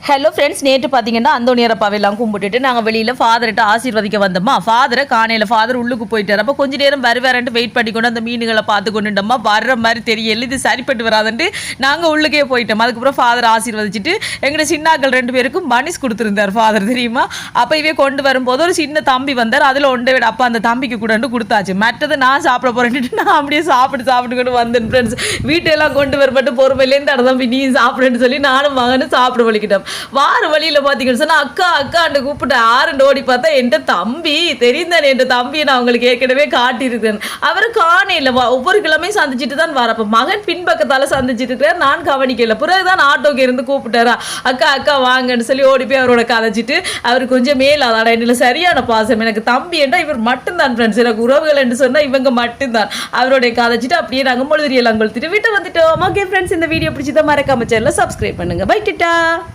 Hello friends, நேற்று பார்த்தீங்கன்னா அந்தோனியார் அப்பாவெல்லாம் கும்பிட்டுட்டு நாங்கள் வெளியில் ஃபாதர்கிட்ட ஆசீர்வதிக்க வந்தோம்மா. ஃபாதரை காணையில் ஃபாதர் உள்ளுக்கு போயிட்டார். அப்போ கொஞ்சம் நேரம் வருவாரன்ட்டு வெயிட் பண்ணிக்கொண்டு அந்த மீன்களை பார்த்து கொண்டுட்டோம்மா. வர்ற மாதிரி தெரியல, இது சரிப்பட்டு வராதுன்ட்டு நாங்கள் உள்ளுக்கே போயிட்டோம். அதுக்கப்புறம் ஃபாதர் ஆசீர்வதிச்சுட்டு எங்களோட சின்னாக்கள் 2 பேருக்கும் மணிஸ் கொடுத்துருந்தார் ஃபாதர், தெரியுமா? அப்போ இவே கொண்டு வரும்போது ஒரு சின்ன தம்பி வந்தார். அதில் ஒன்றை விட அப்போ அந்த தம்பிக்கு கூட கொடுத்தாச்சு. மற்றது நான் சாப்பிட போகிறேன்ட்டு நான் அப்படியே சாப்பிட்டு கொண்டு வந்தேன் ஃப்ரெண்ட்ஸ். வீட்டெல்லாம் கொண்டு வரப்பட்டு பொறுமையிலேருந்து அட தம்பி நீ சாப்பிடுன்னு சொல்லி நானும் மகனும் சாப்பிட வலிக்கிட்டோம். வார வழியில் பார்த்தீங்கன்னு சொன்னால் அக்காண்டு கூப்பிட்டு ஆறுண்டு ஓடி பார்த்தா என் தம்பி தெரியும் தானே, என் தம்பியை நான் அவங்களுக்கு ஏற்கனவே காட்டியிருக்கேன். அவர் காணையில் ஒவ்வொரு கிழமையும் சந்திச்சுட்டு தான் வர. அப்போ மகன் பின்பக்கத்தால் சந்திச்சுட்டு இருக்கிறார், நான் கவனிக்கல. பிறகுதான் ஆட்டோக்கு இருந்து கூப்பிட்டாரா, அக்கா வாங்கன்னு சொல்லி ஓடி போய் அவரோட கதைச்சிட்டு அவர் கொஞ்சம் மேலாதாடா என்னில் சரியான பாசம். எனக்கு தம்பி என்றால் இவர் மட்டும்தான் ஃப்ரெண்ட்ஸ், எனக்கு உறவுகள் என்று சொன்னால் இவங்க மட்டும்தான். அவருடைய கதைச்சிட்டு அப்படியே நாங்கள் முழுதிரியெல்லாம் கொளுத்திட்டு வீட்டை வந்துட்டோம். ஓகே ஃப்ரெண்ட்ஸ், இந்த வீடியோ பிடிச்சதான் மறக்காம சேனலை சப்ஸ்கிரைப் பண்ணுங்க. பை டிட்டா.